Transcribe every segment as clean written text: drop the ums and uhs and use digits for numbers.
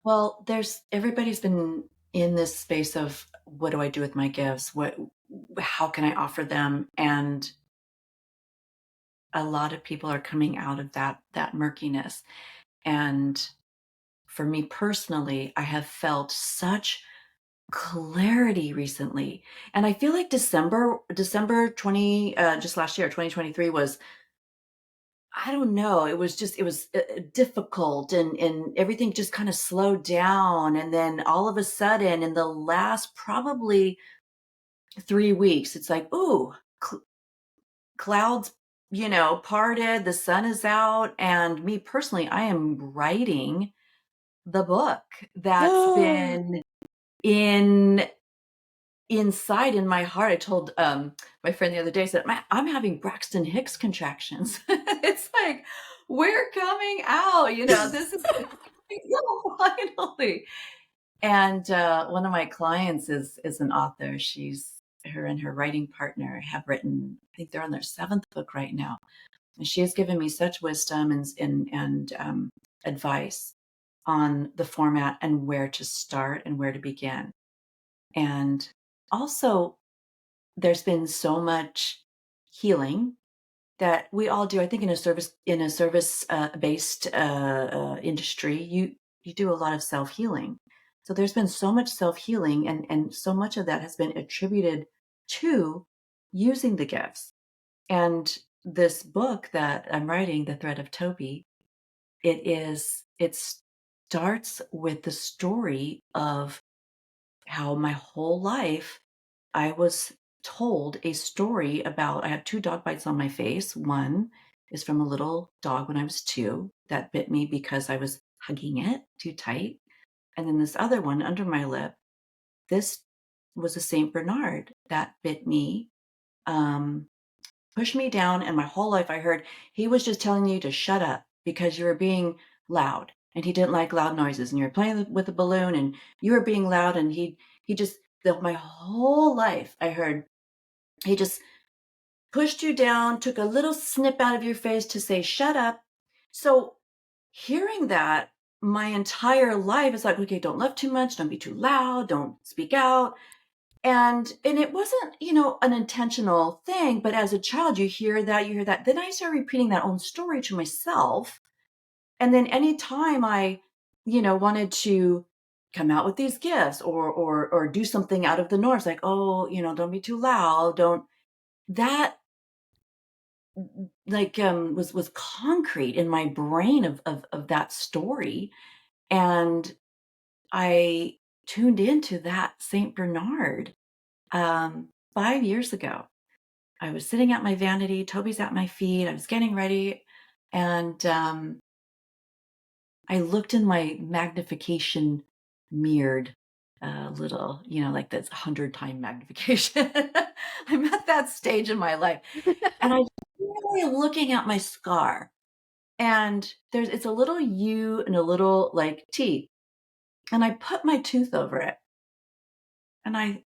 Well, everybody's been in this space of what do I do with my gifts? How can I offer them? And a lot of people are coming out of that murkiness. And for me personally, I have felt such clarity recently. And I feel like December 20 just last year, 2023 was, I don't know, it was difficult, and everything just kind of slowed down, and then all of a sudden in the last probably 3 weeks it's like, ooh, clouds, parted, the sun is out, and me personally, I am writing the book that's been in inside in my heart. I told my friend the other day, I said, I'm having Braxton Hicks contractions. It's like, we're coming out, this is finally. And one of my clients is an author. Her and her writing partner have written, I think they're on their seventh book right now. And she has given me such wisdom and advice on the format and where to start and where to begin. And also, there's been so much healing that we all do. I think in a service based industry, you do a lot of self healing. So there's been so much self healing, and so much of that has been attributed to using the gifts. And this book that I'm writing, The Thread of Toby, it starts with the story of how my whole life I was told a story about. I have two dog bites on my face. One is from a little dog when I was 2 that bit me because I was hugging it too tight. And then this other one under my lip, this was a Saint Bernard that bit me, um, pushed me down, and my whole life I heard, "He was just telling you to shut up because you were being loud, and he didn't like loud noises, and you were playing with a balloon, and you were being loud, and he just," my whole life I heard, "He just pushed you down, took a little snip out of your face to say, 'Shut up.'" So hearing that my entire life is like, okay, don't love too much, don't be too loud, don't speak out. And it wasn't, an intentional thing, but as a child, you hear that. Then I started repeating that own story to myself. And then anytime I, wanted to come out with these gifts or do something out of the norms, like, oh, don't be too loud, don't that like was concrete in my brain of that story. And I tuned into that Saint Bernard 5 years ago. I was sitting at my vanity, Toby's at my feet, I was getting ready, and I looked in my magnification mirrored little, like this 100-time magnification. I'm at that stage in my life. And I was really looking at my scar. And it's a little U and a little like T. And I put my tooth over it. And I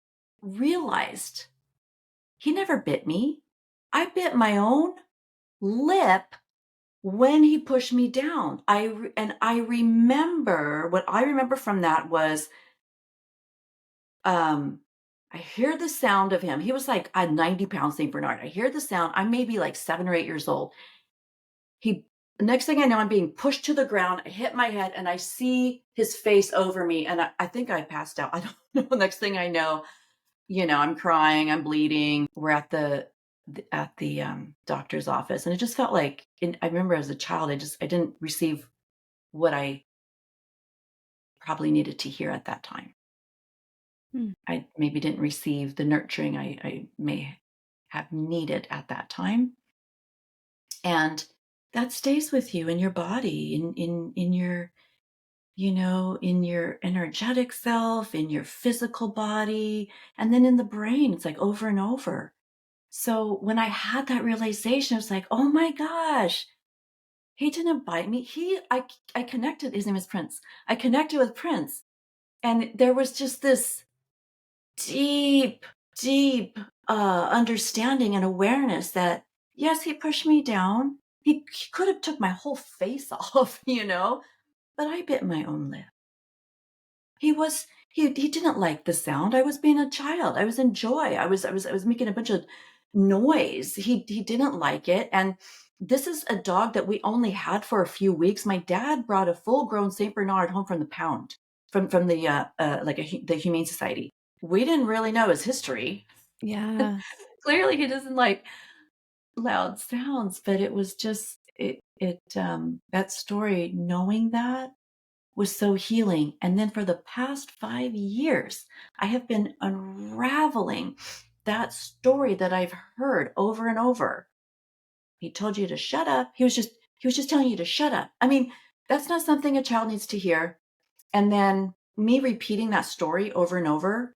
realized he never bit me. I bit my own lip when he pushed me down. And I remember, what I remember from that was, um, I hear the sound of him. He was like a 90-pound St. Bernard. I hear the sound. I'm maybe like 7 or 8 years old. He Next thing I know, I'm being pushed to the ground. I hit my head and I see his face over me. And I think I passed out. I don't know. Next thing I know, I'm crying, I'm bleeding. We're at the doctor's office, and it just felt like, I remember as a child, I didn't receive what I probably needed to hear at that time. Hmm. I maybe didn't receive the nurturing I may have needed at that time. And that stays with you in your body, in your, in your energetic self, in your physical body, and then in the brain. It's like over and over. So when I had that realization, it was like, oh my gosh, he didn't bite me. I connected. His name is Prince. I connected with Prince, and there was just this deep, deep understanding and awareness that yes, he pushed me down. He could have took my whole face off, but I bit my own lip. he didn't like the sound. I was being a child. I was in joy. I was making a bunch of noise. He didn't like it. And this is a dog that we only had for a few weeks. My dad brought a full-grown Saint Bernard home from the pound, from the the Humane Society. We didn't really know his history. Yeah. Clearly, he doesn't like loud sounds, but it was just that story, knowing that was so healing. And then for the past 5 years, I have been unraveling that story that I've heard over and over. He told you to shut up. He was just telling you to shut up. I mean, that's not something a child needs to hear. And then me repeating that story over and over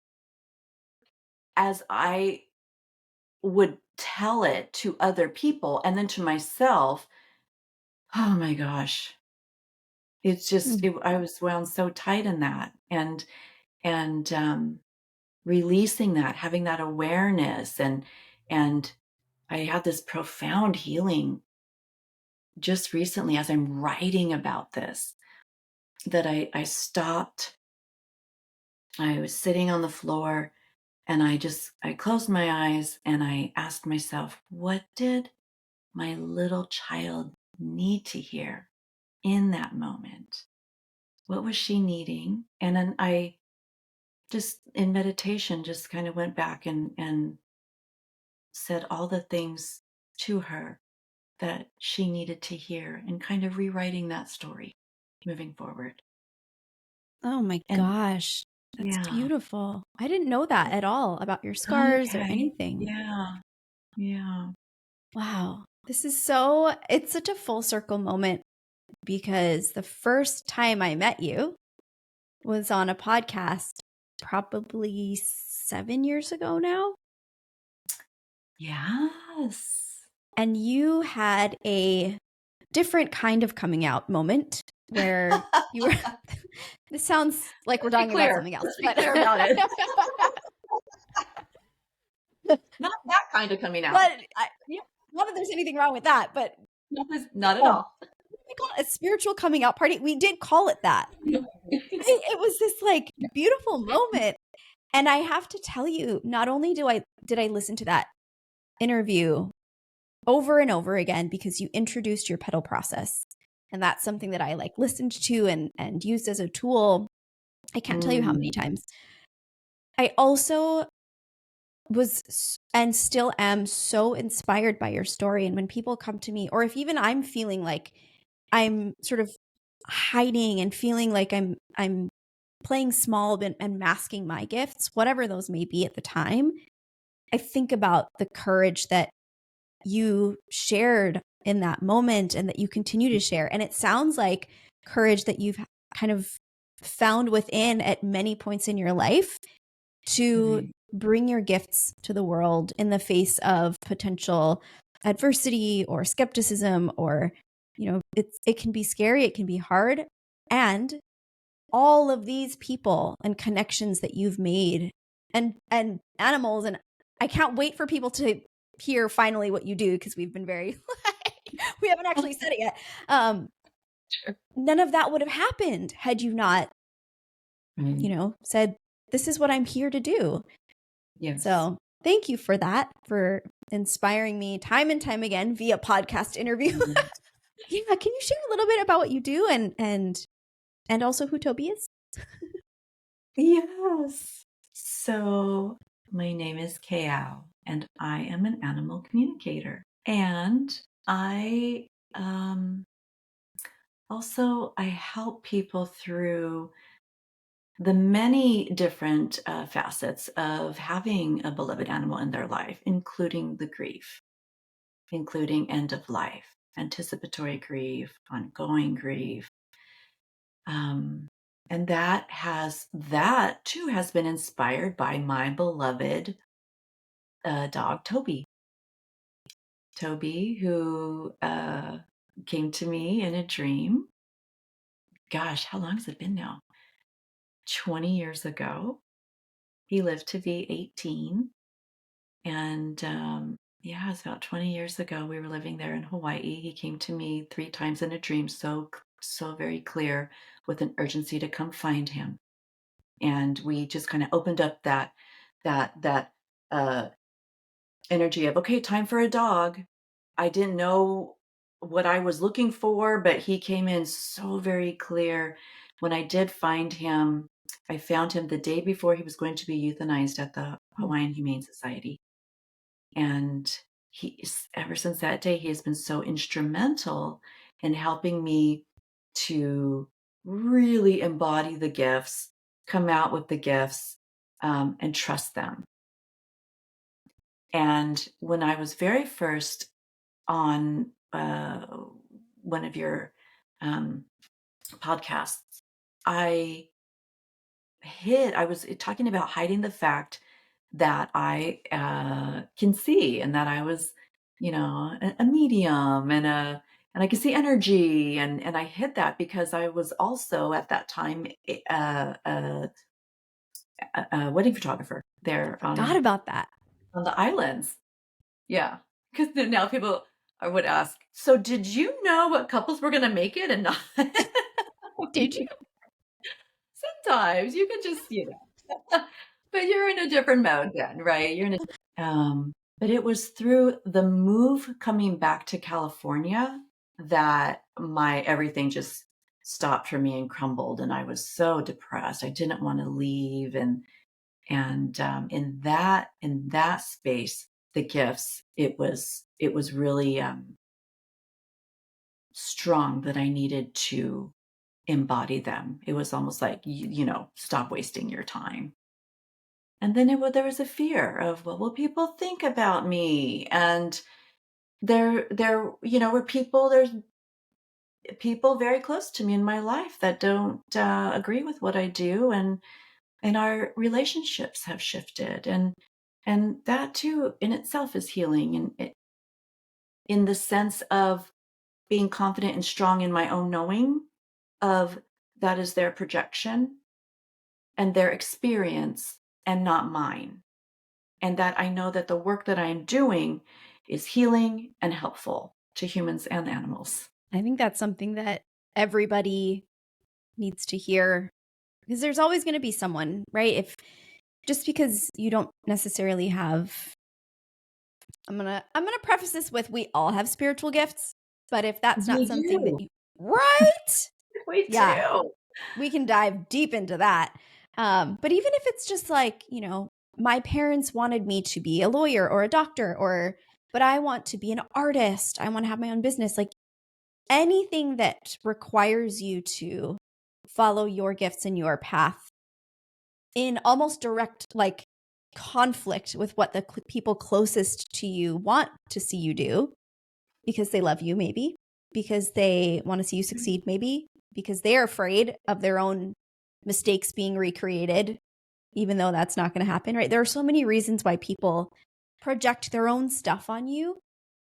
as I would tell it to other people and then to myself. Oh my gosh. It's just Mm. I was wound so tight in that. And releasing that, having that awareness, and I had this profound healing just recently as I'm writing about this, that I stopped. I was sitting on the floor and I closed my eyes and I asked myself, what did my little child need to hear in that moment? What was she needing? And then I just in meditation just kind of went back and said all the things to her that she needed to hear, and kind of rewriting that story moving forward. Oh my And gosh. That's yeah. beautiful. I didn't know that at all about your scars or Okay. anything. Yeah. Yeah. Wow. It's such a full circle moment because the first time I met you was on a podcast probably 7 years ago now. Yes. And you had a different kind of coming out moment where you were, this sounds like we're Let's be talking about clear. something else, Let's be but, clear about it. Not that kind of coming out. not that there's anything wrong with that, but Not at oh, all. we call it a spiritual coming out party. We did call it that. It was this like beautiful moment. And I have to tell you, not only did I listen to that interview over and over again because you introduced your pedal process. And that's something that I like listened to and used as a tool. I can't tell you how many times. I also was and still am so inspired by your story. And when people come to me, or if even I'm feeling like I'm sort of hiding and feeling like I'm playing small and masking my gifts, whatever those may be at the time, I think about the courage that you shared in that moment and that you continue to share. And it sounds like courage that you've kind of found within at many points in your life to Right. bring your gifts to the world in the face of potential adversity or skepticism, or it can be scary, it can be hard. And all of these people and connections that you've made, and animals, and I can't wait for people to hear finally what you do, because we've been very we haven't actually said it yet. Sure. None of that would have happened had you not Right. said, this is what I'm here to do. Yes. So thank you for that, for inspiring me time and time again via podcast interview. Mhm. Yeah, can you share a little bit about what you do and also who Toby is? Yes. So my name is Keao, and I am an animal communicator. And I I help people through the many different facets of having a beloved animal in their life, including the grief, including end of life, anticipatory grief, ongoing grief. Um, and that too has been inspired by my beloved dog, Toby. Toby, who came to me in a dream. Gosh, how long has it been now? 20 years ago. He lived to be 18. And yeah, it's about 20 years ago. We were living there in Hawaii. He came to me 3 times in a dream, so very clear, with an urgency to come find him. and we just kind of opened up that uh, energy of, okay, time for a dog. I didn't know what I was looking for, but he came in so very clear. When I did find him, I found him the day before he was going to be euthanized at the Hawaiian Humane Society. And ever since that day, he has been so instrumental in helping me to really embody the gifts, come out with the gifts, and trust them. And when I was very first on one of your um, podcasts, I I was talking about hiding the fact that I can see and that I was, a medium and I could see energy and I hid that because I was also at that time a wedding photographer there Forgot about that. on the islands. Yeah, because now people would ask, "So did you know what couples were gonna make it and not?" Did you? Sometimes you can just, but you're in a different mode then, right? But it was through the move coming back to California that my everything just stopped for me and crumbled, and I was so depressed. I didn't wanna leave, and in that space, the gifts, it was really, strong that I needed to embody them. It was almost like, stop wasting your time. And then there was a fear of, what will people think about me? And there's people very close to me in my life that don't agree with what I do, and our relationships have shifted, and that too in itself is healing, and in the sense of being confident and strong in my own knowing of that is their projection and their experience and not mine. And that I know that the work that I am doing is healing and helpful to humans and animals. I think that's something that everybody needs to hear, because there's always going to be someone, right? If just because you don't necessarily have, I'm going to preface this with, we all have spiritual gifts, but if that's not We something that do. you, right? We Yeah, do. we can dive deep into that. But even if it's just like, my parents wanted me to be a lawyer or a doctor, but I want to be an artist. I want to have my own business. Like, anything that requires you to follow your gifts and your path in almost direct, like, conflict with what the people closest to you want to see you do, because they love you, maybe because they want to see you succeed, maybe because they're afraid of their own mistakes being recreated, even though that's not going to happen, right? There are so many reasons why people project their own stuff on you,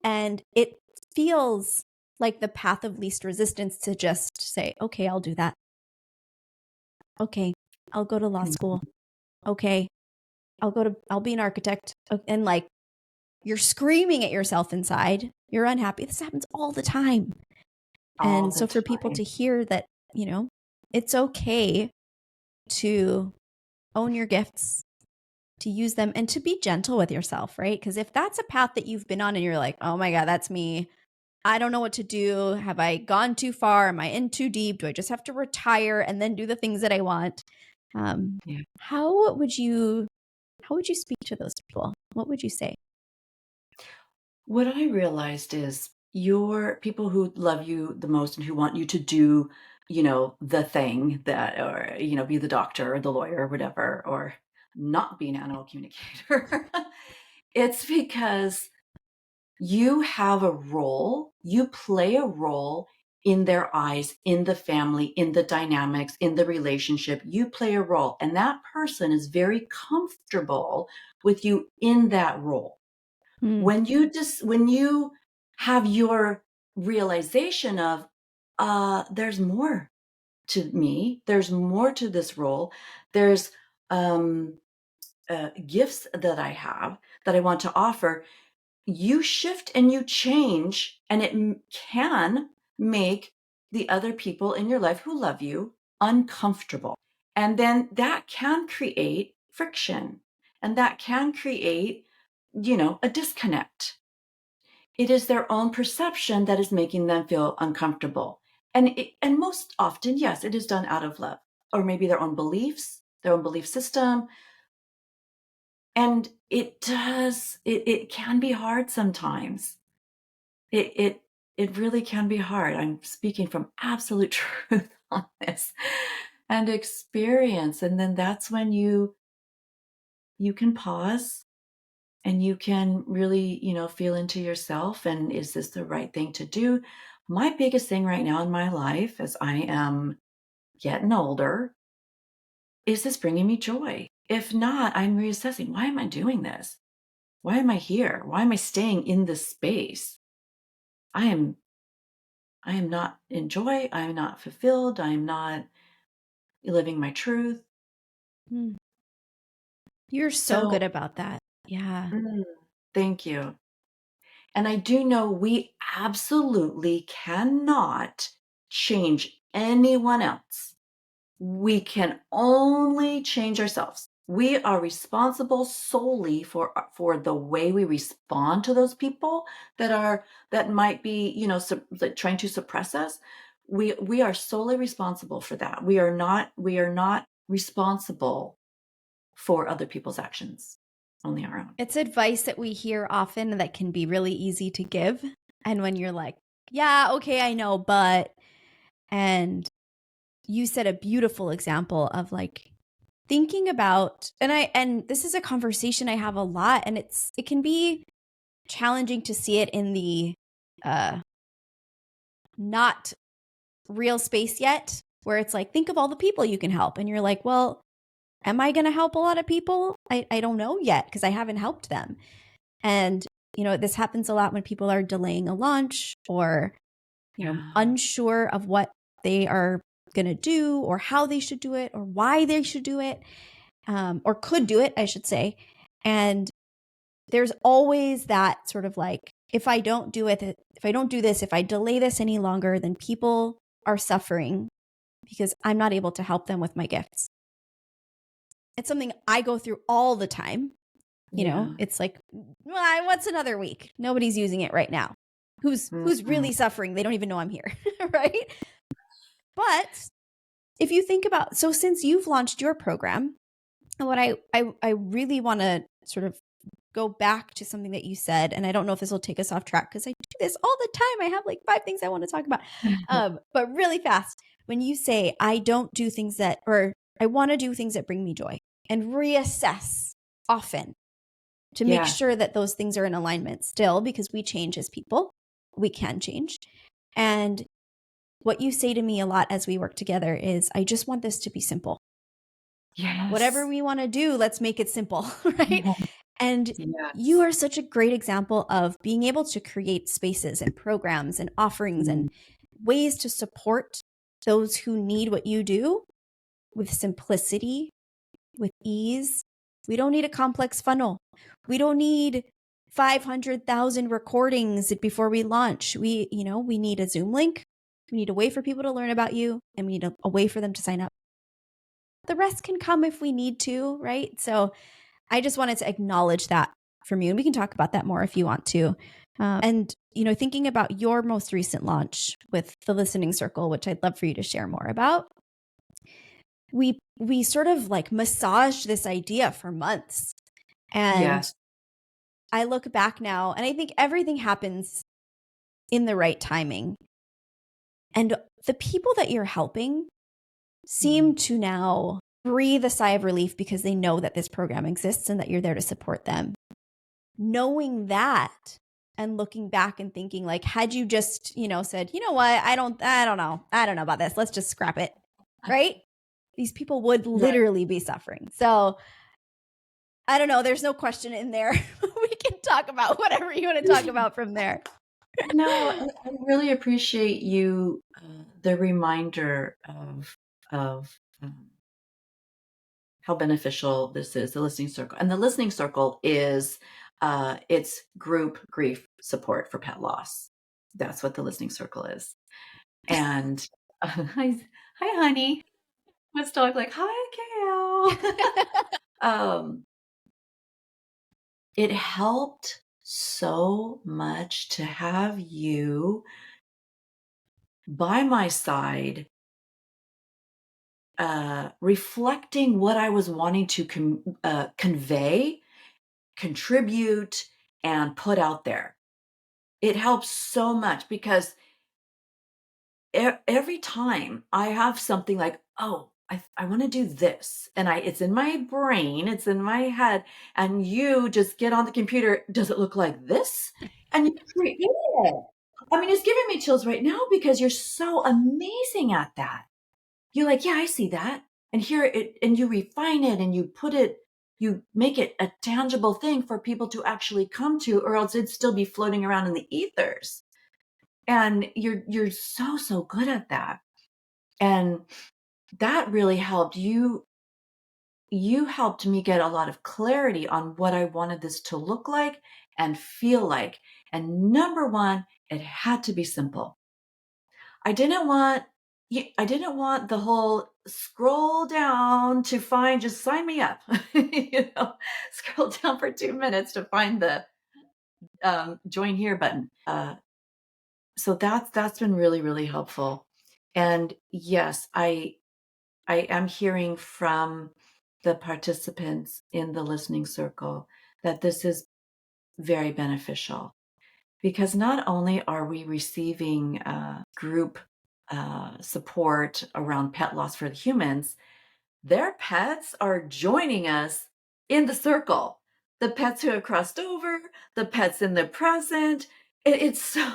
and it feels like the path of least resistance to just say, okay, I'll do that. Okay, I'll go to law school. Okay, I'll be an architect. And like, you're screaming at yourself inside. You're unhappy. This happens all the time. All And the so for people time. to hear that, it's okay to own your gifts, to use them, and to be gentle with yourself, right? Because if that's a path that you've been on and you're like, oh my God, that's me. I don't know what to do. Have I gone too far? Am I in too deep? Do I just have to retire and then do the things that I want? Yeah. How would you speak to those people? What would you say? What I realized is your people who love you the most and who want you to do, the thing that, or, be the doctor or the lawyer or whatever, or not be an animal communicator. It's because you have a role, you play a role in their eyes, in the family, in the dynamics, in the relationship. You play a role, and that person is very comfortable with you in that role. Hmm. When you have your realization of, there's more to me, there's more to this role, there's um, gifts that I have that I want to offer, you shift and you change, and it can make the other people in your life who love you uncomfortable. And then that can create friction, and that can create, a disconnect. It is their own perception that is making them feel uncomfortable. And most often, yes, it is done out of love, or maybe their own beliefs, their own belief system. And it can be hard sometimes. It really can be hard. I'm speaking from absolute truth on this and experience. And then that's when you can pause and you can really, feel into yourself. And is this the right thing to do? My biggest thing right now in my life, as I am getting older, is this bringing me joy? If not, I'm reassessing. Why am I doing this? Why am I here? Why am I staying in this space? I am I am not in joy. I am not fulfilled. I am not living my truth. Mm. You're so good So, about that. Yeah. thank you. And I do know we absolutely cannot change anyone else. We can only change ourselves. We are responsible solely for the way we respond to those people that might be, like trying to suppress us. We are solely responsible for that. We are not responsible for other people's actions, only our own. It's advice that we hear often that can be really easy to give. And when you're like, yeah, okay, I know, but, and you said a beautiful example of like thinking about, and this is a conversation I have a lot, and it can be challenging to see it in the not real space yet, where it's like, think of all the people you can help. And you're like, well, am I going to help a lot of people? I don't know yet because I haven't helped them. And, this happens a lot when people are delaying a launch or, Yeah. unsure of what they are going to do or how they should do it or why they should do it, or could do it, I should say. And there's always that sort of like, if I don't do it, if I don't do this, if I delay this any longer, then people are suffering because I'm not able to help them with my gifts. It's something I go through all the time. Yeah. It's like, well, what's another week? Nobody's using it right now. Who's really suffering? They don't even know I'm here, right? But if you think about, so since you've launched your program, what I really want to sort of go back to something that you said, and I don't know if this will take us off track because I do this all the time. I have like 5 things I want to talk about, but really fast. When you say I don't do things that, or I want to do things that bring me joy, and reassess often to make Yeah. sure that those things are in alignment still, because we change as people, we can change. And what you say to me a lot as we work together is, I just want this to be simple. Yes. Whatever we want to do, let's make it simple, right? And Yes. you are such a great example of being able to create spaces and programs and offerings and ways to support those who need what you do with simplicity, with ease. We don't need a complex funnel. We don't need 500,000 recordings before we launch. We need a Zoom link. We need a way for people to learn about you, and we need a way for them to sign up. The rest can come if we need to, right? So I just wanted to acknowledge that from you. And we can talk about that more if you want to. And, thinking about your most recent launch with the Listening Circle, which I'd love for you to share more about, we sort of like massaged this idea for months. And Yes. I look back now and I think everything happens in the right timing. And the people that you're helping seem to now breathe a sigh of relief because they know that this program exists and that you're there to support them. Knowing that and looking back and thinking like, had you just, said, you know what, I don't know about this, let's just scrap it, right? These people would literally be suffering. So I don't know, there's no question in there. We can talk about whatever you want to talk about from there. No, I really appreciate you, the reminder of how beneficial this is, the listening circle. And the listening circle is it's group grief support for pet loss. That's what the listening circle is. And hi, honey. was dog like, hi, Keao. It helped so much to have you by my side, reflecting what I was wanting to convey, contribute, and put out there. It helps so much because every time I have something like, oh, I want to do this, and it's in my brain, it's in my head, and you just get on the computer, does it look like this? And you create it. I mean, it's giving me chills right now because you're so amazing at that. You're like, yeah, I see that. And here it, and you refine it and you put it, you make it a tangible thing for people to actually come to, or else it'd still be floating around in the ethers. And you're so good at that. And that really helped you. You helped me get a lot of clarity on what I wanted this to look like and feel like. And number one, it had to be simple. I didn't want I didn't want the whole scroll down to find, just sign me up. Scroll down for 2 minutes to find the join here button. So that's been really, really helpful. And yes, I am hearing from the participants in the listening circle that this is very beneficial, because not only are we receiving group support around pet loss for the humans, their pets are joining us in the circle. The pets who have crossed over, the pets in the present. It's so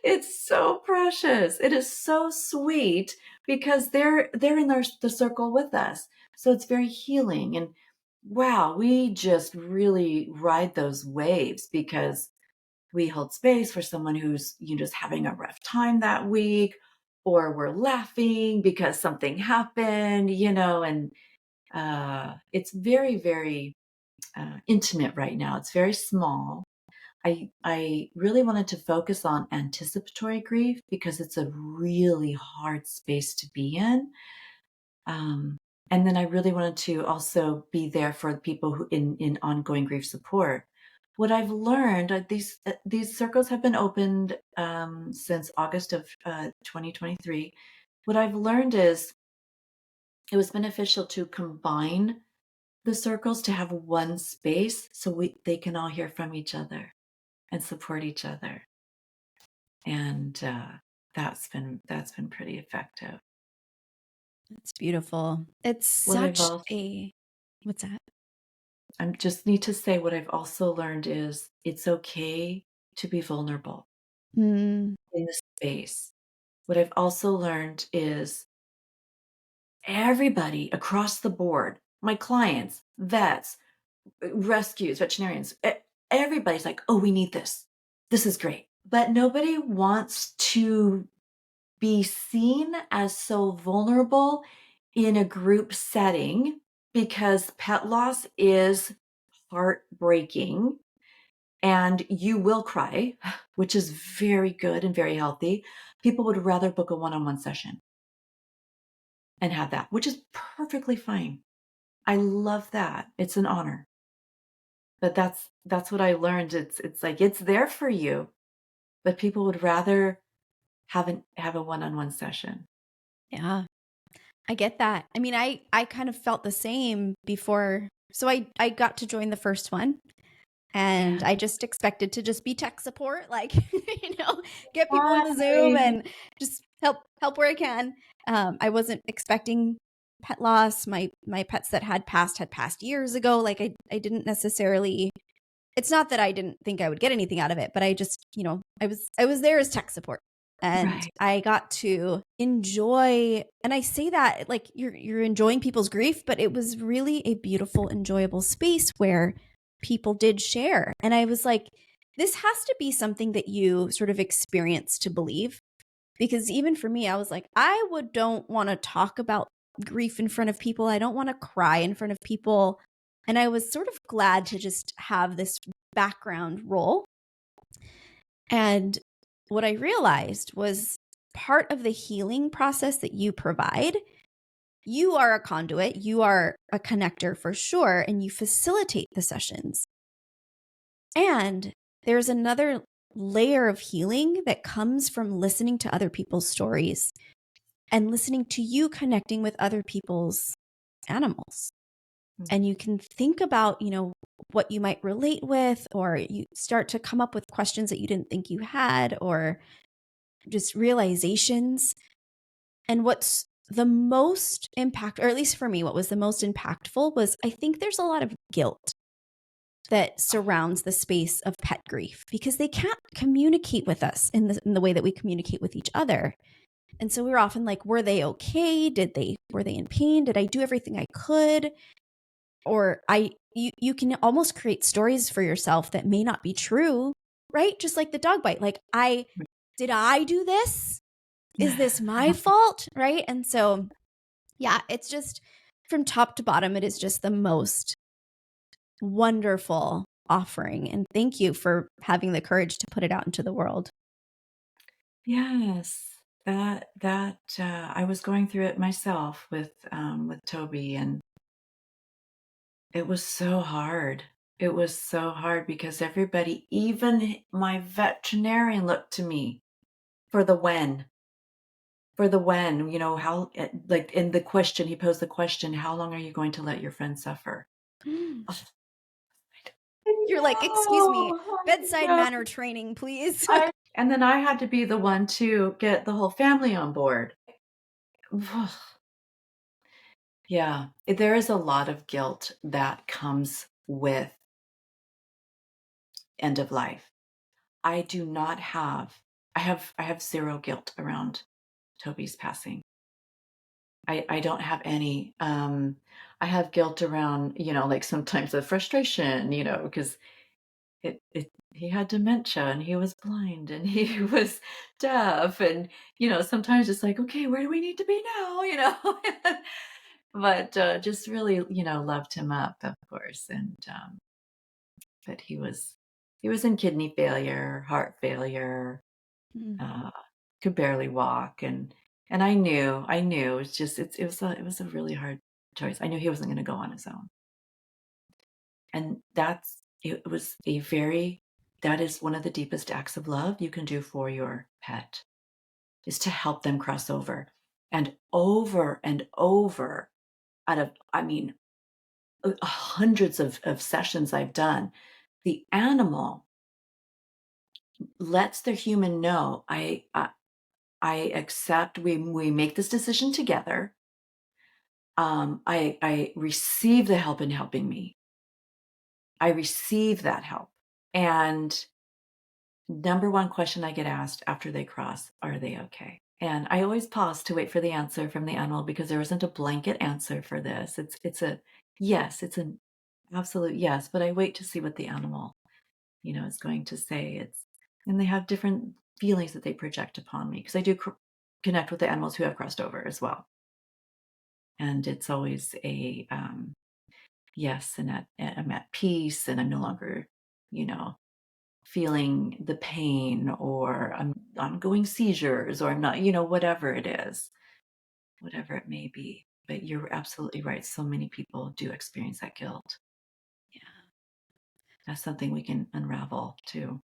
it's so precious. It is so sweet because they're in the circle with us. So it's very healing. And wow, we just really ride those waves because we hold space for someone who's just having a rough time that week, or we're laughing because something happened, and it's very, very intimate right now. It's very small. I really wanted to focus on anticipatory grief because it's a really hard space to be in. Um, and then I really wanted to also be there for the people who in ongoing grief support. What I've learned, these circles have been opened since August of 2023. What I've learned is it was beneficial to combine the circles to have one space so they can all hear from each other and support each other, and that's been pretty effective. It's beautiful. It's What I've such also a what's that? I just need to say what I've also learned is it's okay to be vulnerable Mm, in the space. What I've also learned is everybody across the board, my clients, vets, rescues, veterinarians, everybody's like, oh, we need this. This is great. But nobody wants to be seen as so vulnerable in a group setting, because pet loss is heartbreaking and you will cry, which is very good and very healthy. People would rather book a one-on-one session and have that, which is perfectly fine. I love that. It's an honor. But that's what I learned. It's like it's there for you, but people would rather have a one-on-one session. yeah, I get that. I mean, I kind of felt the same before. So I got to join the first one, and Yeah. I just expected to just be tech support, like get people in the Zoom and just help where I can. I wasn't expecting pet loss. My pets that had passed years ago. Like I didn't necessarily. It's not that I didn't think I would get anything out of it, but I just I was there as tech support. And Right. I got to enjoy, and I say that like you're enjoying people's grief, but it was really a beautiful, enjoyable space where people did share. And I was like, this has to be something that you sort of experience to believe. Because even for me, I was like, don't want to talk about grief in front of people. I don't want to cry in front of people. And I was sort of glad to just have this background role. And what I realized was part of the healing process that you provide you are a conduit, you are a connector for sure, and you facilitate the sessions. And there's another layer of healing that comes from listening to other people's stories and listening to you connecting with other people's animals. And you can think about, what you might relate with, or you start to come up with questions that you didn't think you had, or just realizations. And what's the most or at least for me, what was the most impactful was I think there's a lot of guilt that surrounds the space of pet grief because they can't communicate with us in the way that we communicate with each other. And so we were often like, were they okay? Were they in pain? Did I do everything I could? Or you can almost create stories for yourself that may not be true, right? Just like the dog bite. Like, did I do this? Is this my fault? Right? And so, yeah, it's just from top to bottom, it is just the most wonderful offering. And thank you for having the courage to put it out into the world. Yes, that I was going through it myself with Toby, and it was so hard. It was so hard because everybody, even my veterinarian, looked to me for the when. For the when, how, like in the question, he posed the question, how long are you going to let your friend suffer? You're like, excuse me, bedside No. manner training, please. And then I had to be the one to get the whole family on board. Yeah, there is a lot of guilt that comes with end of life. I do not have I have zero guilt around Toby's passing. I don't have any. I have guilt around, like sometimes the frustration, because he had dementia and he was blind and he was deaf and, sometimes it's like, okay, where do we need to be now? But just really, loved him up, of course. And but he was in kidney failure, heart failure, uh, could barely walk, and I knew it's just it was a really hard choice. I knew he wasn't going to go on his own, and it was that is one of the deepest acts of love you can do for your pet, is to help them cross over, and over out of, I mean, hundreds of sessions I've done, the animal lets the human know, I accept, we make this decision together. I receive the help in helping me. I receive that help. And number one question I get asked after they cross, are they okay? And I always pause to wait for the answer from the animal because there isn't a blanket answer for this. It's a yes, it's an absolute yes, but I wait to see what the animal, is going to say. And they have different feelings that they project upon me because I do connect with the animals who have crossed over as well. And it's always a yes, and I'm at peace, and I'm no longer, feeling the pain, or I'm ongoing seizures, or I'm not, whatever it is, whatever it may be. But you're absolutely right. So many people do experience that guilt. Yeah. That's something we can unravel too.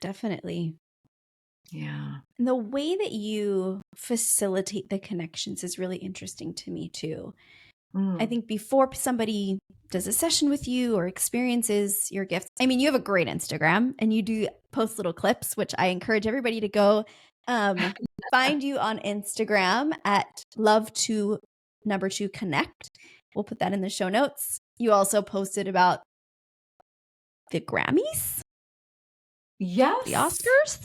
Definitely. Yeah. And the way that you facilitate the connections is really interesting to me too. I think before somebody does a session with you or experiences your gifts, I mean, you have a great Instagram and you do post little clips, which I encourage everybody to go find you on Instagram at love2connect. We'll put that in the show notes. You also posted about the Grammys? Yes. The Oscars?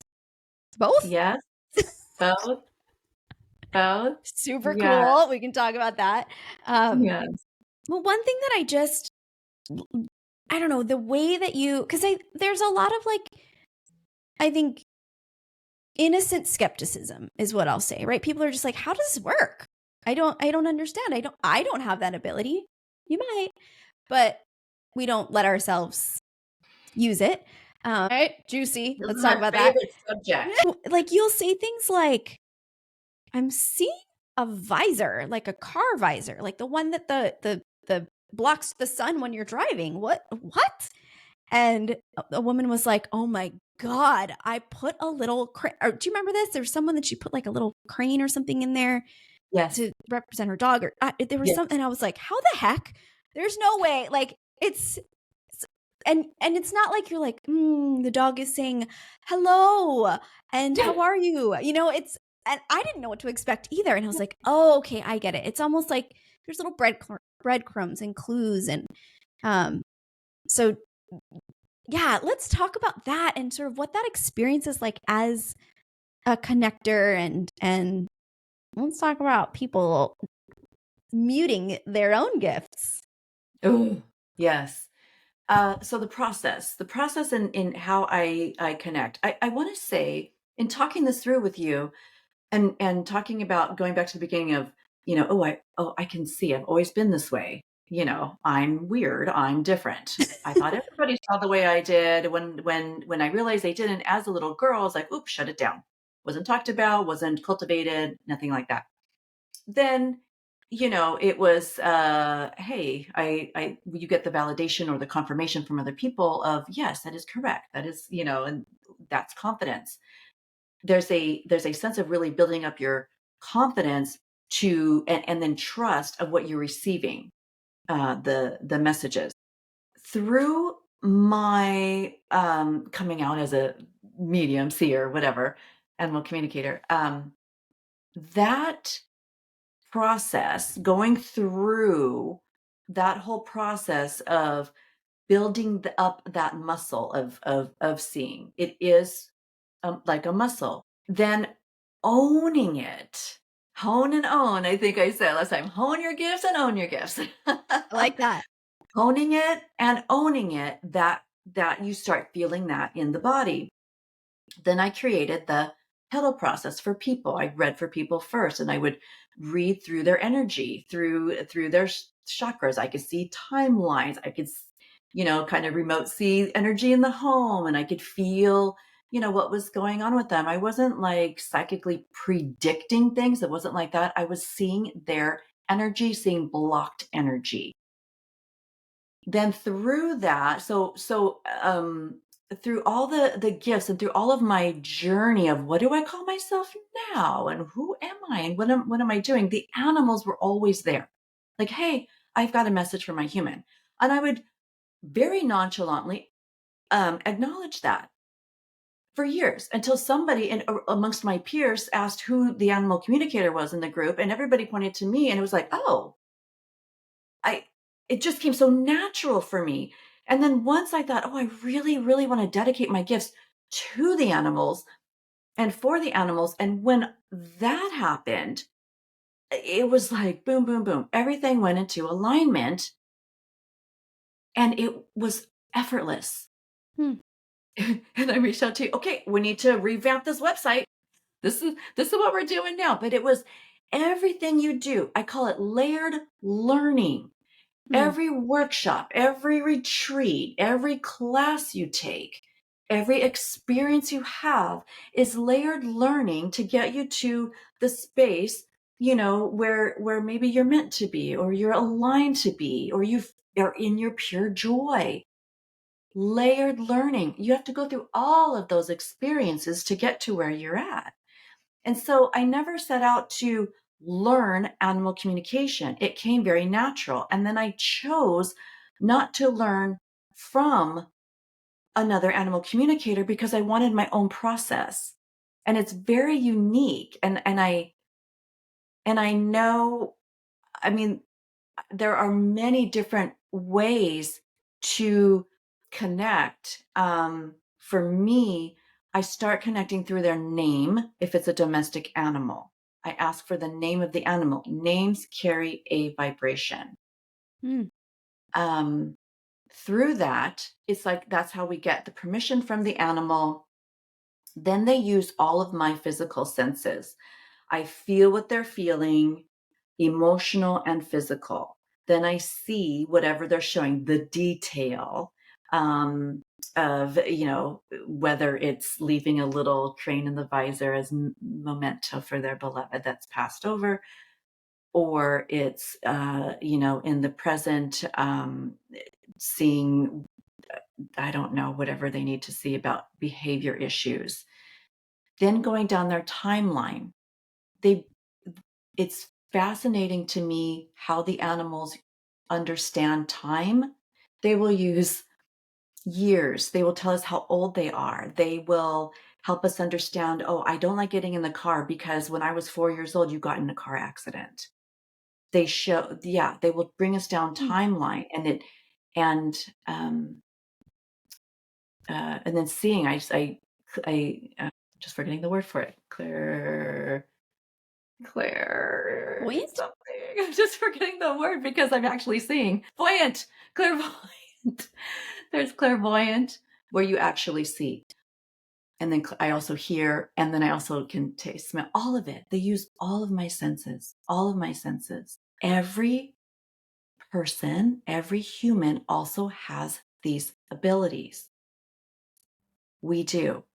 Both? Yes. Both. Both. Super Yes. cool. We can talk about that. Yes. Well, one thing that I don't know, the way that because there's a lot of I think innocent skepticism is what I'll say, right? People are just like, how does this work? I don't understand. I don't have that ability. You might, but we don't let ourselves use it. Right? Juicy. Let's talk about that. Favorite subject. Like, you'll say things like, I'm seeing a visor, like a car visor, like the one that the blocks the sun when you're driving. What? And a woman was like, "Oh my God, I put a little crane." Do you remember this? There's someone that she put like a little crane or something in there Yes. to represent her dog, or there was Yes. something. I was like, "How the heck? There's no way!" Like and it's not like you're like, the dog is saying hello and how are you? You know, and I didn't know what to expect either. And I was like, oh, okay, I get it. It's almost like there's little breadcrumbs and clues, and so yeah, let's talk about that and sort of what that experience is like as a connector, and let's talk about people muting their own gifts. Oh, yes. So the process in how I connect, I want to say, in talking this through with you, and talking about going back to the beginning of, I can see I've always been this way. I'm weird. I'm different. I thought everybody saw the way I did. When I realized they didn't, as a little girl, I was like, oops, shut it down. Wasn't talked about, wasn't cultivated, nothing like that. Then, it was, hey, you get the validation or the confirmation from other people of, yes, that is correct. That is, and that's confidence. There's a sense of really building up your confidence and then trust of what you're receiving, the messages through my coming out as a medium, seer, whatever, animal communicator. That process, going through that whole process of building up that muscle of seeing, it is like a muscle. Then owning it, hone and own. I think I said last time, hone your gifts and own your gifts. I like that. Honing it and owning it, that you start feeling that in the body. Then I created the petal process for people. I read for people first, and I would read through their energy, through their chakras. I could see timelines. I could, kind of remote see energy in the home, and I could feel, what was going on with them. I wasn't like psychically predicting things. It wasn't like that. I was seeing their energy, seeing blocked energy. Then through that, through all the gifts and through all of my journey of what do I call myself now and who am I and what am I doing, the animals were always there. Like, hey, I've got a message for my human. And I would very nonchalantly acknowledge that for years, until somebody amongst my peers asked who the animal communicator was in the group, and everybody pointed to me, and it was like, oh, I it just came so natural for me. And then once I thought, oh, I really, really want to dedicate my gifts to the animals and for the animals. And when that happened, it was like boom, boom, boom. Everything went into alignment, and it was effortless. Hmm. And I reached out to you, okay, we need to revamp this website. This is what we're doing now. But it was everything you do. I call it layered learning. Every workshop, every retreat, every class you take, every experience you have is layered learning to get you to the space, where maybe you're meant to be, or you're aligned to be, or you are in your pure joy. Layered learning. You have to go through all of those experiences to get to where you're at. And so I never set out to learn animal communication. It came very natural. And then I chose not to learn from another animal communicator because I wanted my own process. And it's very unique. And I know, I mean, there are many different ways to connect. For me, I start connecting through their name if it's a domestic animal. I ask for the name of the animal. Names carry a vibration. Mm. Through that, it's like that's how we get the permission from the animal. Then they use all of my physical senses. I feel what they're feeling, emotional and physical. Then I see whatever they're showing, the detail. of, whether it's leaving a little crane in the visor as memento for their beloved that's passed over, or it's, in the present, seeing, I don't know, whatever they need to see about behavior issues. Then going down their timeline, they it's fascinating to me how the animals understand time. They will use years. They will tell us how old they are. They will help us understand, oh, I don't like getting in the car because when I was 4 years old, you got in a car accident. They will bring us down timeline, and um, and then seeing, just forgetting the word for it. Claire Buoyant? something. I'm just forgetting the word because I'm actually seeing voyant, clairvoyant. There's clairvoyant where you actually see. And then I also hear, and then I also can taste, smell, all of it. They use all of my senses, all of my senses. Every person, every human also has these abilities. We do.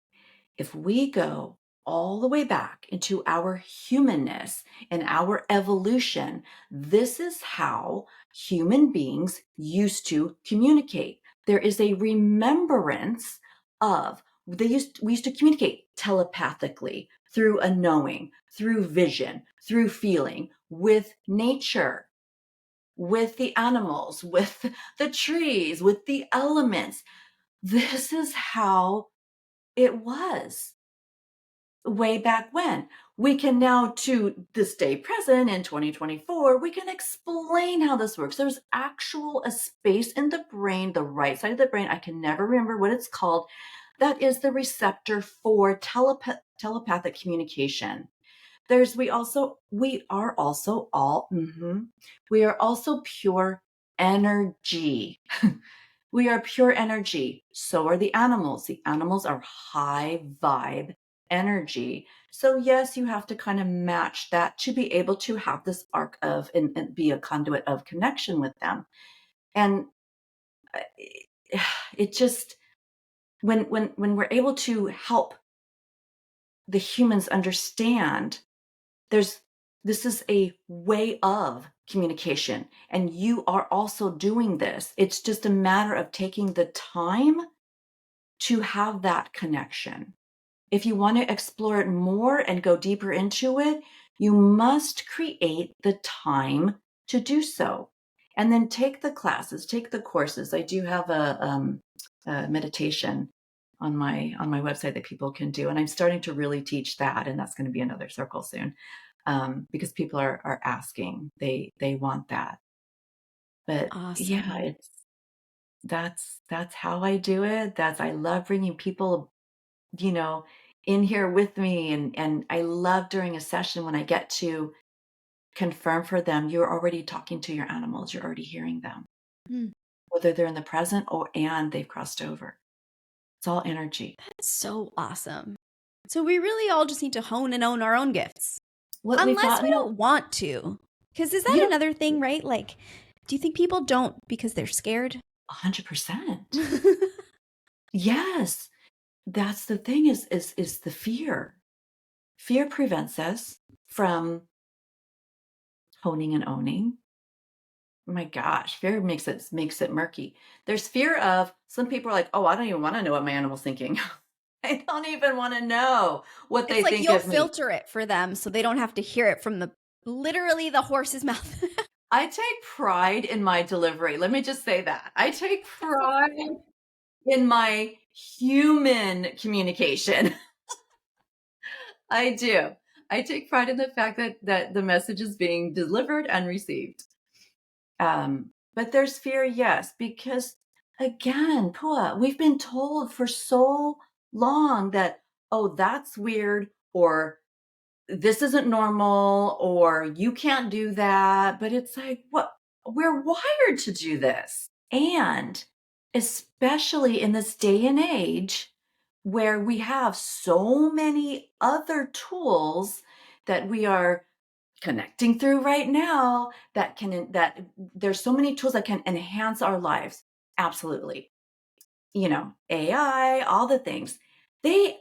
If we go all the way back into our humanness and our evolution, this is how human beings used to communicate. There is a remembrance of we used to communicate telepathically through a knowing, through vision, through feeling with nature, with the animals, with the trees, with the elements. This is how it was way back when. We can now, to this day present in 2024, we can explain how this works. There's actual a space in the brain, the right side of the brain, I can never remember what it's called, that is the receptor for telepathic communication. We are also pure energy. We are pure energy. So are the animals. The animals are high vibe energy. So yes, you have to kind of match that to be able to have this arc of and be a conduit of connection with them. And it just when we're able to help the humans understand, this is a way of communication, and you are also doing this. It's just a matter of taking the time to have that connection. If you want to explore it more and go deeper into it, you must create the time to do so. And then take the classes, take the courses. I do have a meditation on my website that people can do, and I'm starting to really teach that, and that's going to be another circle soon, because people are asking. They want that. But Awesome. yeah, that's how I do it. I love bringing people, in here with me. And I love during a session when I get to confirm for them, you're already talking to your animals. You're already hearing them, whether they're in the present and they've crossed over. It's all energy. That's so awesome. So we really all just need to hone and own our own gifts. Unless we don't want to. Because is that another thing, right? Like, do you think people don't because they're scared? 100%. Yes. That's the thing is the fear. Fear prevents us from honing and owning. Oh my gosh, fear makes it murky. There's fear of, some people are like, oh, I don't even want to know what my animal's thinking. I don't even want to know what they think of me. You'll filter it for them so they don't have to hear it from literally the horse's mouth. I take pride in my delivery. Let me just say that. I take pride in my human communication. I do. I take pride in the fact that the message is being delivered and received. But there's fear, yes, because again, Pua, we've been told for so long that, oh, that's weird, or this isn't normal, or you can't do that. But it's like, what? We're wired to do this. And especially in this day and age where we have so many other tools that we are connecting through right now, that there's so many tools that can enhance our lives. Absolutely. AI, all the things, we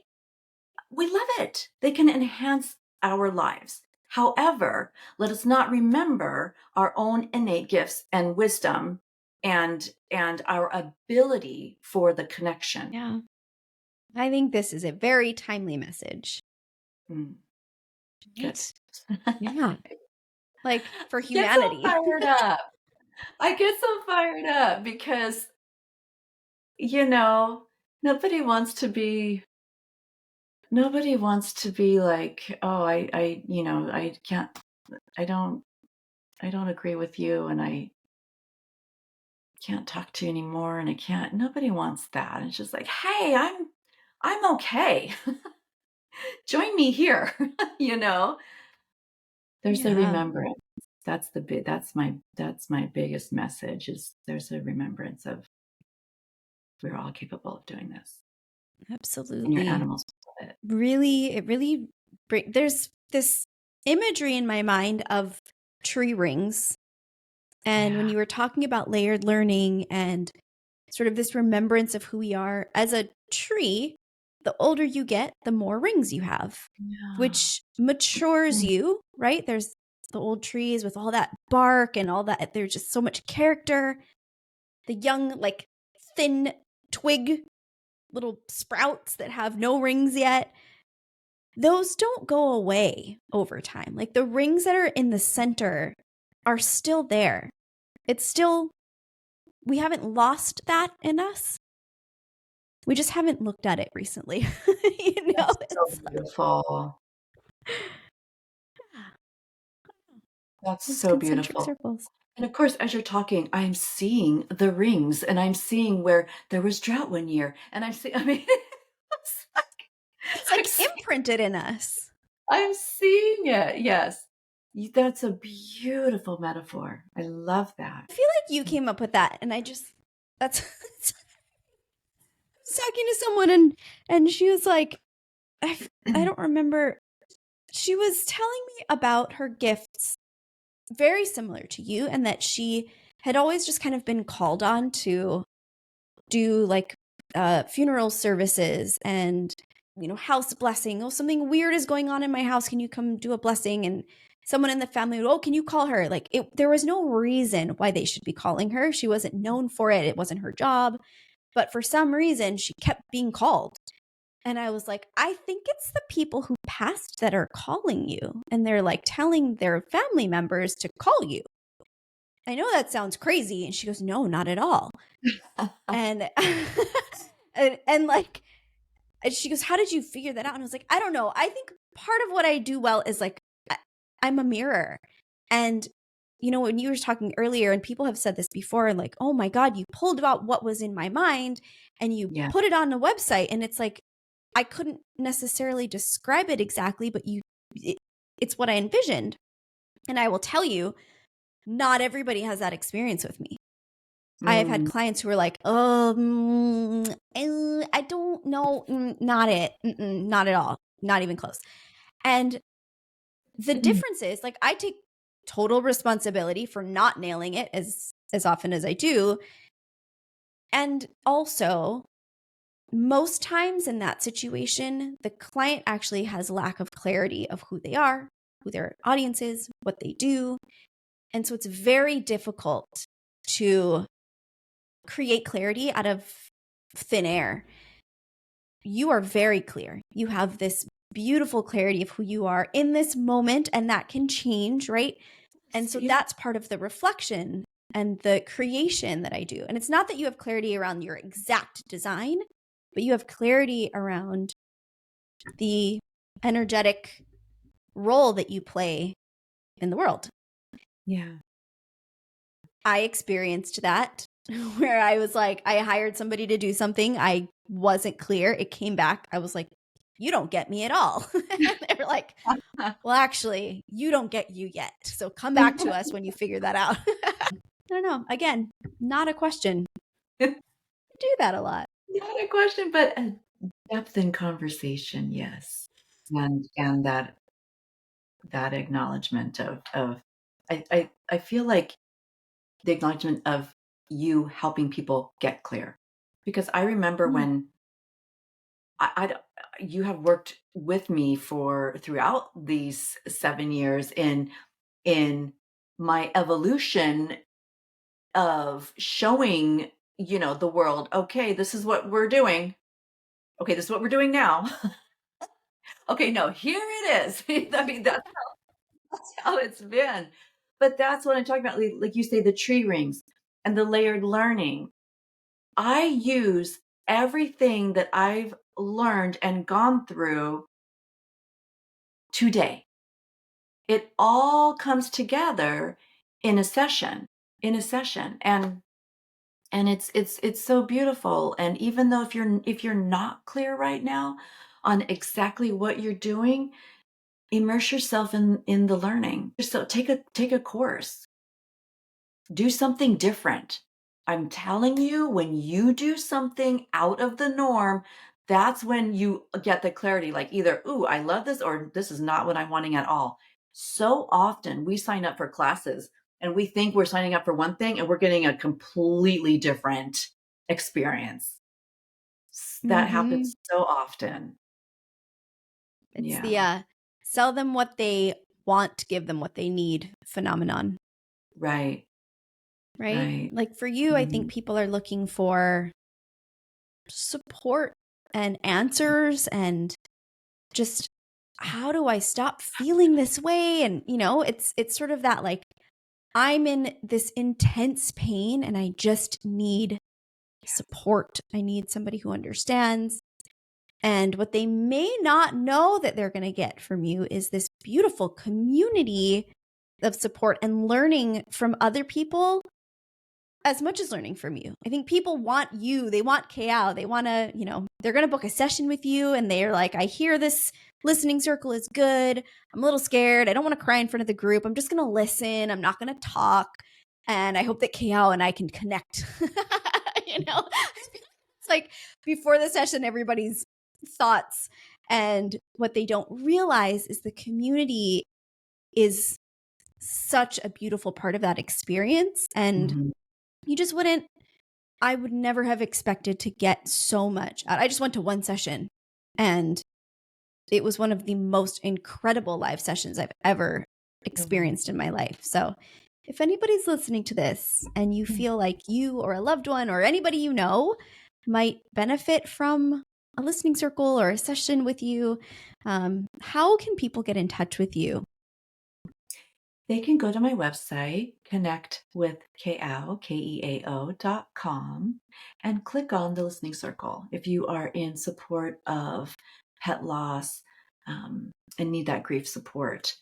love it. They can enhance our lives. However, let us not remember our own innate gifts and wisdom and our ability for the connection. Yeah. I think this is a very timely message. Mm, Right? good. Yeah. Like for I get so humanity. fired up. I get so fired up because, nobody wants to be like, oh, I can't, I don't, I don't agree with you, and I can't talk to you anymore, and I can't. Nobody wants that. It's just like, hey, I'm okay. Join me here. you know. There's a Yeah, remembrance. That's my biggest message is there's a remembrance of we're all capable of doing this. And your absolutely. animals love it. It really there's this imagery in my mind of tree rings. And when Yeah. you were talking about layered learning and sort of this remembrance of who we are as a tree, the older you get, the more rings you have, Yeah. which matures you, right? There's the old trees with all that bark and all that. There's just so much character. The young, like thin twig, little sprouts that have no rings yet, those don't go away over time. Like the rings that are in the center are still there. It's still, we haven't lost that in us. We just haven't looked at it recently. That's so It's beautiful. That's those so concentric beautiful. circles. And of course, as you're talking, I'm seeing the rings and I'm seeing where there was drought one year. And it's like, It's I'm like seeing, imprinted in us. I'm seeing it. Yes. That's a beautiful metaphor. I love that. I feel like you came up with that, and that's I was talking to someone, and she was like, I don't remember. She was telling me about her gifts, very similar to you, and that she had always just kind of been called on to do like funeral services and house blessing. Oh, something weird is going on in my house. Can you come do a blessing? And someone in the family would, oh, can you call her? Like there was no reason why they should be calling her. She wasn't known for it. It wasn't her job. But for some reason, she kept being called. And I was like, I think it's the people who passed that are calling you. And they're like telling their family members to call you. I know that sounds crazy. And she goes, no, not at all. And and like, and she goes, how did you figure that out? And I was like, I don't know. I think part of what I do well is like, I'm a mirror. And, when you were talking earlier, and people have said this before, like, oh my God, you pulled out what was in my mind and you Yeah. put it on a website. And it's like, I couldn't necessarily describe it exactly, but it's what I envisioned. And I will tell you, not everybody has that experience with me. I have had clients who are like, I don't know, not it, not at all, not even close. And the difference is, like, I take total responsibility for not nailing it as often as I do. And also, most times in that situation, the client actually has lack of clarity of who they are, who their audience is, what they do. And so it's very difficult to create clarity out of thin air. You are very clear. You have this beautiful clarity of who you are in this moment, and that can change, right? And so that's part of the reflection and the creation that I do. And it's not that you have clarity around your exact design, but you have clarity around the energetic role that you play in the world. Yeah. I experienced that where I was like, I hired somebody to do something. I wasn't clear. It came back. I was like, you don't get me at all. They were like, well, actually, you don't get you yet. So come back to us when you figure that out. I don't know. Again, not a question. I do that a lot. Not a question, but a depth in conversation, yes. And that acknowledgement of I feel like the acknowledgement of you helping people get clear. because I remember Mm. when I you have worked with me for throughout these 7 years in my evolution of showing, the world, "Okay, this is what we're doing. Okay, this is what we're doing now. Okay, no, here it is." I mean, that's how it's been. But that's what I'm talking about, like you say, the tree rings and the layered learning. I use everything that I've learned and gone through today. It all comes together in a session, and it's so beautiful. And even though if you're not clear right now on exactly what you're doing, immerse yourself in the learning. So take a course. Do something different. I'm telling you, when you do something out of the norm, that's when you get the clarity, like either, "Ooh, I love this," or "This is not what I'm wanting at all." So often we sign up for classes and we think we're signing up for one thing and we're getting a completely different experience. That Mhm. happens so often. It's the, Yeah. sell them what they want, give them what they need phenomenon, Right. right? Right. Like, for you, I think Mhm. people are looking for support and answers and just, "How do I stop feeling this way?" And, it's sort of that, like, "I'm in this intense pain and I just need support. I need somebody who understands." And what they may not know that they're going to get from you is this beautiful community of support and learning from other people as much as learning from you. I think people want you. They want Keao. They want to, they're going to book a session with you and they're like, "I hear this listening circle is good. I'm a little scared. I don't want to cry in front of the group. I'm just going to listen. I'm not going to talk. And I hope that Keao and I can connect." you know, it's like before the session, everybody's thoughts. And what they don't realize is the community is such a beautiful part of that experience. And Mhm. you just wouldn't, I would never have expected to get so much out. I just went to one session and it was one of the most incredible live sessions I've ever Mhm. experienced in my life. So if anybody's listening to this and you feel like you or a loved one or anybody you know might benefit from a listening circle or a session with you, how can people get in touch with you? They can go to my website, connectwithkeao.com, and click on the listening circle. If you are in support of pet loss, and need that grief support,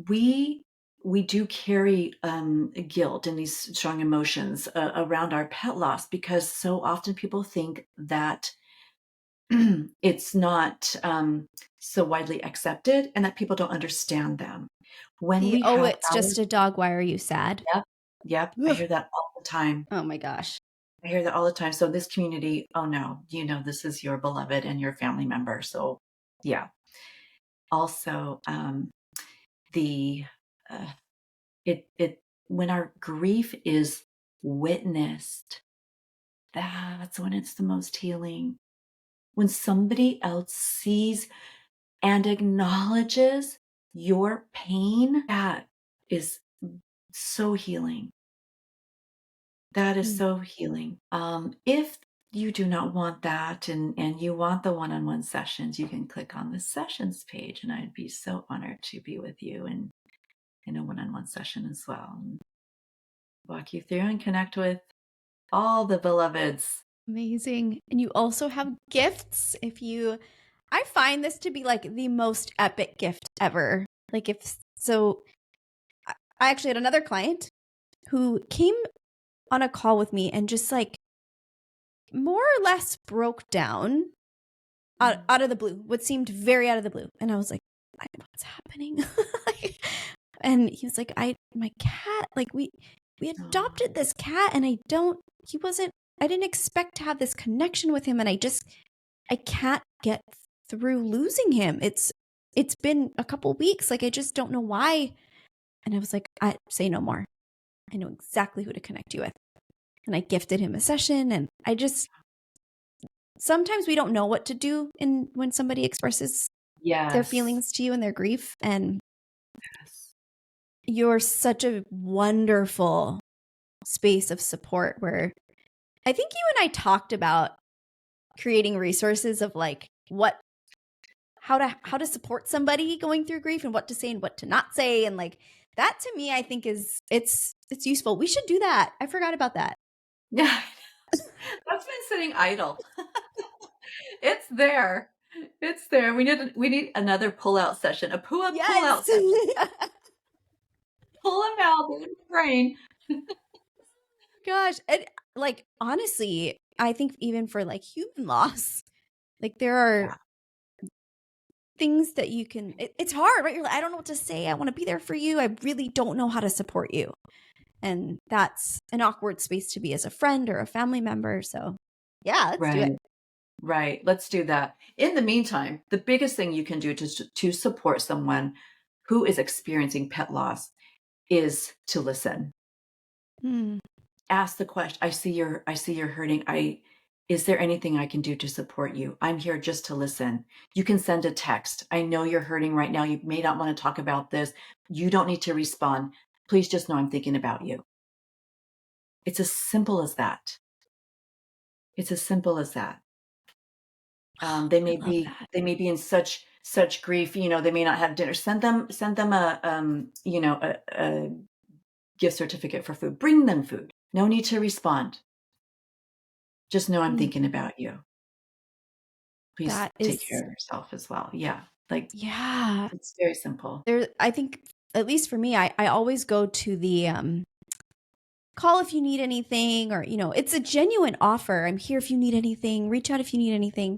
we we do carry guilt and these strong emotions around our pet loss, because so often people think that it's not so widely accepted and that people don't understand them. When we Oh, have it's our just a dog. Why are you sad? Yep, yep, I Ugh. hear that all the time. Oh my gosh. I hear that all the time. So this community, oh no, this is your beloved and your family member. So yeah. Also, the uh, it when our grief is witnessed, that's when it's the most healing. When somebody else sees and acknowledges your pain, that is so healing. That is Mm. so healing. If you do not want that, and you want the one-on-one sessions, you can click on the sessions page, and I'd be so honored to be with you in a one-on-one session as well, and walk you through and connect with all the beloveds. Amazing. And you also have gifts. I find this to be like the most epic gift ever. Like, I actually had another client who came on a call with me and just like more or less broke down out of the blue, what seemed very out of the blue. And I was like, "What's happening?" Like, and he was like, my cat, like we Oh, adopted this cat and he wasn't, I didn't expect to have this connection with him. And I can't get through losing him. It's been a couple weeks. Like, I just don't know why. And I was like, "I say no more. I know exactly who to connect you with." and I gifted him a session. And sometimes we don't know what to do when somebody expresses their feelings to you and their grief. And you're such a wonderful space of support where I think you and I talked about creating resources of like how to support somebody going through grief and what to say and what to not say. And like that to me, I think it's useful. We should do that. I forgot about that. Yeah. That's been sitting idle. It's there. It's there. We need another pull-out session, a pull-out session. Pull them out in the brain. Gosh. And like, honestly, I think even for like human loss, like there are things that you can, it's hard, right? You're like, I don't know what to say. I want to be there for you. I really don't know how to support you. And that's an awkward space to be as a friend or a family member. So yeah, let's do it. Right. Let's do that. In the meantime, the biggest thing you can do to support someone who is experiencing pet loss is to listen. Ask the question. I see you're hurting. Is there anything I can do to support you? I'm here just to listen. You can send a text. I know you're hurting right now. You may not want to talk about this. You don't need to respond. Please just know I'm thinking about you. It's as simple as that. It's as simple as that. They may be in such grief. You know, they may not have dinner. Send them a gift certificate for food. Bring them food. No need to respond. Just know I'm thinking about you. Please take care of yourself as well. Yeah. It's very simple. I think, at least for me, I always go to the call if you need anything, or, it's a genuine offer. I'm here if you need anything. Reach out if you need anything.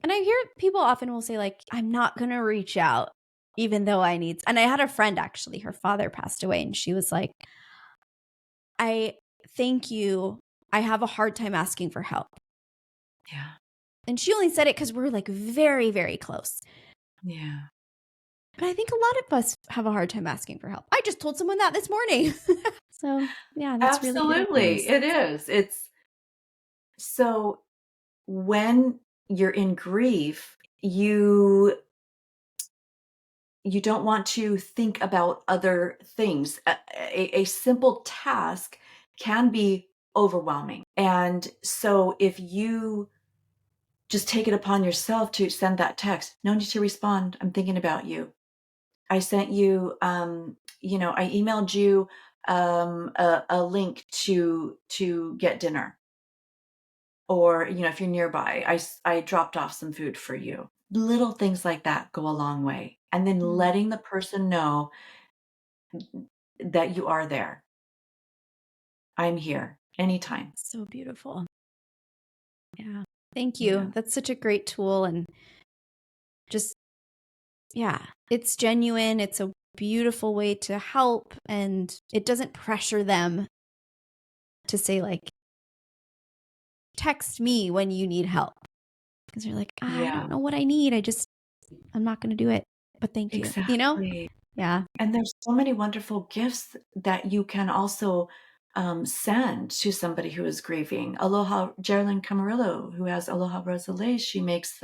And I hear people often will say, like, I'm not going to reach out even though I need. And I had a friend, actually, her father passed away, and she was like, I thank you. I have a hard time asking for help. Yeah. And she only said it because we're like very, very close. Yeah. But I think a lot of us have a hard time asking for help. I just told someone that this morning. So yeah, that's absolutely really it is. It's so when you're in grief, you don't want to think about other things. A simple task can be overwhelming. And so if you just take it upon yourself to send that text, no need to respond. I'm thinking about you. I sent you, I emailed you a link to get dinner. Or, if you're nearby, I dropped off some food for you. Little things like that go a long way. And then letting the person know that you are there. I'm here anytime. So beautiful. Yeah. Thank you. Yeah. That's such a great tool. And just, it's genuine. It's a beautiful way to help. And it doesn't pressure them to say, like, text me when you need help. Because you're like, I don't know what I need. I'm not going to do it. But thank you. Exactly. Yeah. And there's so many wonderful gifts that you can also send to somebody who is grieving. Aloha, Geraldine Camarillo, who has Aloha Rosale, she makes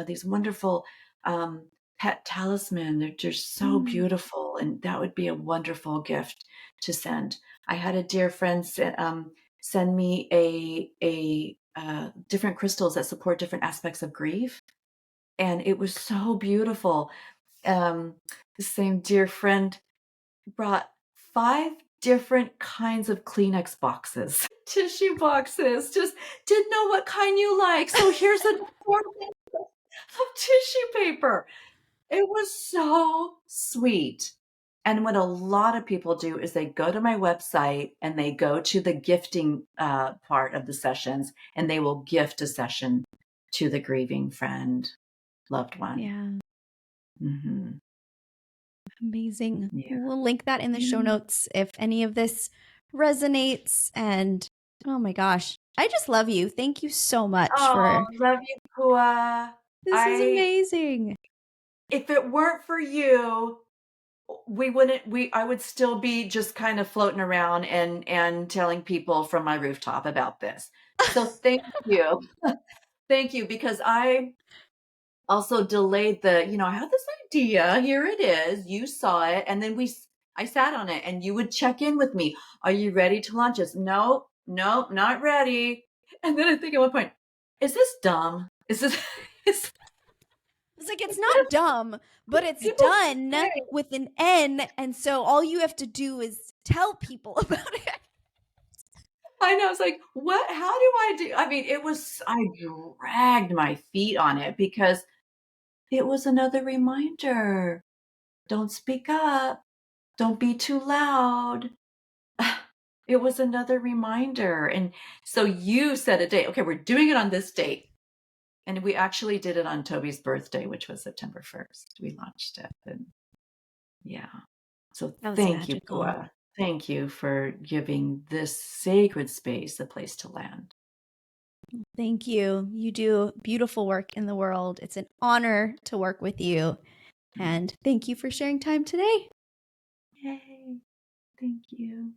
these wonderful pet talisman. They're just so beautiful, and that would be a wonderful gift to send. I had a dear friend send me a different crystals that support different aspects of grief, and it was so beautiful. The same dear friend brought 5 different kinds of Kleenex boxes, tissue boxes, just didn't know what kind you like. So here's an assortment of tissue paper. It was so sweet. And what a lot of people do is they go to my website and they go to the gifting part of the sessions, and they will gift a session to the grieving friend, loved one. Yeah. Mm-hmm. Amazing. Yeah. We'll link that in the show notes if any of this resonates. And oh my gosh, I just love you. Thank you so much for. Love you, Pua. This is amazing. If it weren't for you I would still be just kind of floating around and telling people from my rooftop about this. So thank you. Thank you, because I also delayed I had this idea, here it is, you saw it, and then I sat on it, and you would check in with me. Are you ready to launch this? No, no, not ready. And then I think at one point, is this dumb? Is this, is, It's like, it's not dumb, but it's people done say, with an N. And so all you have to do is tell people about it. I know, it's like, what, how do I do? I mean, I dragged my feet on it because it was another reminder. Don't speak up. Don't be too loud. It was another reminder. And so you set a date. Okay, we're doing it on this date. And we actually did it on Toby's birthday, which was September 1st. We launched it. And yeah. So That was thank you, magical. Boa. Thank you for giving this sacred space a place to land. Thank you. You do beautiful work in the world. It's an honor to work with you. And thank you for sharing time today. Yay. Thank you.